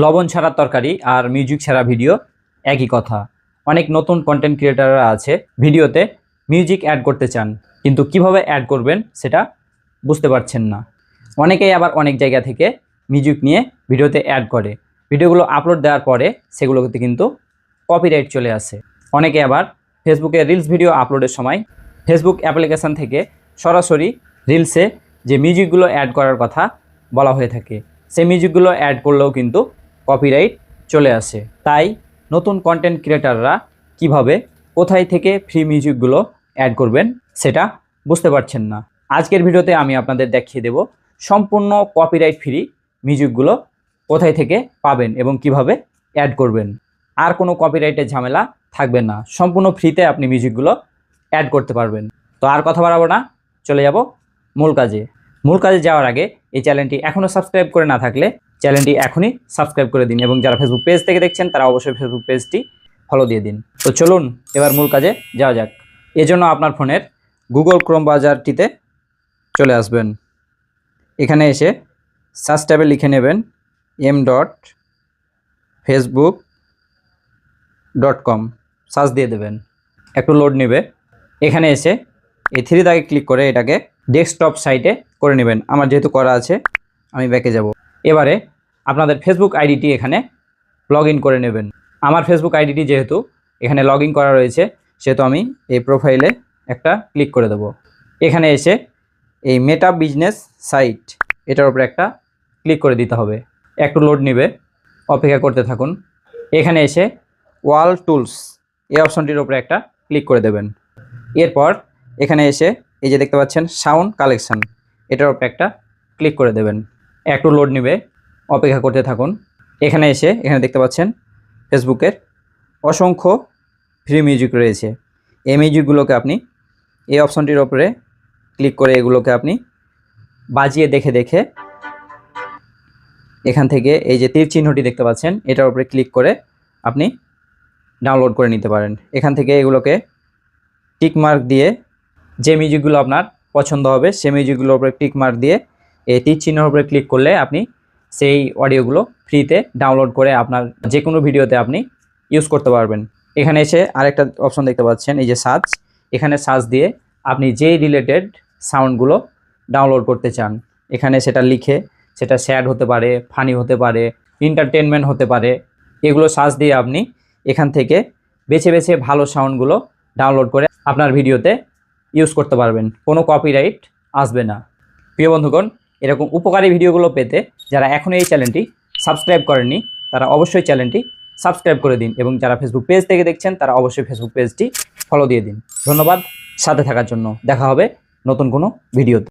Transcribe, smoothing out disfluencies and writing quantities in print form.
লবণ ছাড়া তরকারি আর মিউজিক ছাড়া ভিডিও একই কথা। অনেক নতুন কন্টেন্ট ক্রিয়েটাররা আছে ভিডিওতে মিউজিক অ্যাড করতে চান, কিন্তু কিভাবে অ্যাড করবেন সেটা বুঝতে পারছেন না। অনেকেই আবার অনেক জায়গা থেকে মিউজিক নিয়ে ভিডিওতে অ্যাড করে, ভিডিওগুলো আপলোড দেওয়ার পরে সেগুলোতে কিন্তু কপিরাইট চলে আসে। অনেকে আবার ফেসবুকে রিলস ভিডিও আপলোডের সময় ফেসবুক অ্যাপ্লিকেশান থেকে সরাসরি রিলসে যে মিউজিকগুলো অ্যাড করার কথা বলা হয়ে থাকে, সেই মিউজিকগুলো অ্যাড করলেও কিন্তু কপিরাইট চলে আসে। তাই নতুন কন্টেন্ট ক্রিয়েটাররা কিভাবে কোথায় থেকে ফ্রি মিউজিকগুলো অ্যাড করবেন সেটা বুঝতে পারছেন না। আজকের ভিডিওতে আমি আপনাদের দেখিয়ে দেব সম্পূর্ণ কপিরাইট ফ্রি মিউজিকগুলো কোথায় থেকে পাবেন এবং কিভাবে অ্যাড করবেন। আর কোনো কপিরাইটের ঝামেলা থাকবে না, সম্পূর্ণ ফ্রিতে আপনি মিউজিকগুলো অ্যাড করতে পারবেন। তো আর কথা বাড়াবো না, চলে যাব মূল কাজে। মূল কাজে যাওয়ার আগে এই চ্যানেলটি এখনও সাবস্ক্রাইব করে না থাকলে চ্যানেলটি এখনই সাবস্ক্রাইব করে দিন, এবং যারা ফেসবুক পেজ থেকে দেখছেন তারা অবশ্যই ফেসবুক পেজটি ফলো দিয়ে দিন। তো চলুন এবার মূল কাজে যাওয়া যাক। এজন্য আপনার ফোনের গুগল ক্রোম ব্রাউজারটিতে চলে আসবেন। এখানে এসে সার্চ ট্যাবে লিখে নেবেন m.facebook.com, সার্চ দিয়ে দেবেন। একটু লোড নেবে। এখানে এসে এই 3 দাগে ক্লিক করে এটাকে ডেস্কটপ সাইটে করে নেবেন। আমার যেহেতু করা আছে আমি ব্যাকে যাব। এবারে আপনাদের ফেসবুক আইডিটি এখানে লগ ইন করে নেবেন। আমার ফেসবুক আইডিটি যেহেতু এখানে লগ ইন করা রয়েছে, সেহেতু আমি এই প্রোফাইলে একটা ক্লিক করে দেব। এখানে এসে এই মেটা বিজনেস সাইট এটার উপরে একটা ক্লিক করে দিতে হবে। একটু লোড নেবে, অপেক্ষা করতে থাকুন। এখানে এসে ওয়াল টুলস এই অপশনটির উপরে একটা ক্লিক করে দেবেন। এরপর এখানে এসে এই যে দেখতে পাচ্ছেন সাউন্ড কালেকশন, এটার উপরে একটা ক্লিক করে দেবেন। একটু লোড নেবে, অপেক্ষা করতে থাকুন। এখানে এসে এখানে দেখতে পাচ্ছেন ফেসবুকের অসংখ্য ফ্রি মিউজিক রয়েছে। এই মিউজিকগুলোকে আপনি এই অপশনটির উপরে ক্লিক করে এগুলোকে আপনি বাজিয়ে দেখে দেখে এখান থেকে এই যে তীর চিহ্নটি দেখতে পাচ্ছেন এটার উপরে ক্লিক করে আপনি ডাউনলোড করে নিতে পারেন। এখান থেকে এগুলোকে টিক মার্ক দিয়ে যে মিউজিকগুলো আপনার পছন্দ হবে সেই মিউজিকগুলোর উপরে টিক মার্ক দিয়ে এই তীর চিহ্নের উপরে ক্লিক করলে আপনি সেই অডিওগুলো ফ্রিতে ডাউনলোড করে আপনার যে কোনো ভিডিওতে আপনি ইউজ করতে পারবেন। এখানে এসে আরেকটা অপশন দেখতে পাচ্ছেন এই যে সার্চ, এখানে সার্চ দিয়ে আপনি যেই রিলেটেড সাউন্ডগুলো ডাউনলোড করতে চান এখানে সেটা লিখে, সেটা স্যাড হতে পারে, ফানি হতে পারে, এন্টারটেনমেন্ট হতে পারে, এগুলো সার্চ দিয়ে আপনি এখান থেকে বেছে বেছে ভালো সাউন্ডগুলো ডাউনলোড করে আপনার ভিডিওতে ইউজ করতে পারবেন, কোনো কপিরাইট আসবে না। প্রিয় বন্ধুগণ, এরকম উপকারী ভিডিওগুলো পেতে যারা এখনও এই চ্যানেলটি সাবস্ক্রাইব করেননি তারা অবশ্যই চ্যানেলটি সাবস্ক্রাইব করে দিন, এবং যারা ফেসবুক পেজ থেকে দেখছেন তারা অবশ্যই ফেসবুক পেজটি ফলো দিয়ে দিন। ধন্যবাদ সাথে থাকার জন্য। দেখা হবে নতুন কোনো ভিডিওতে।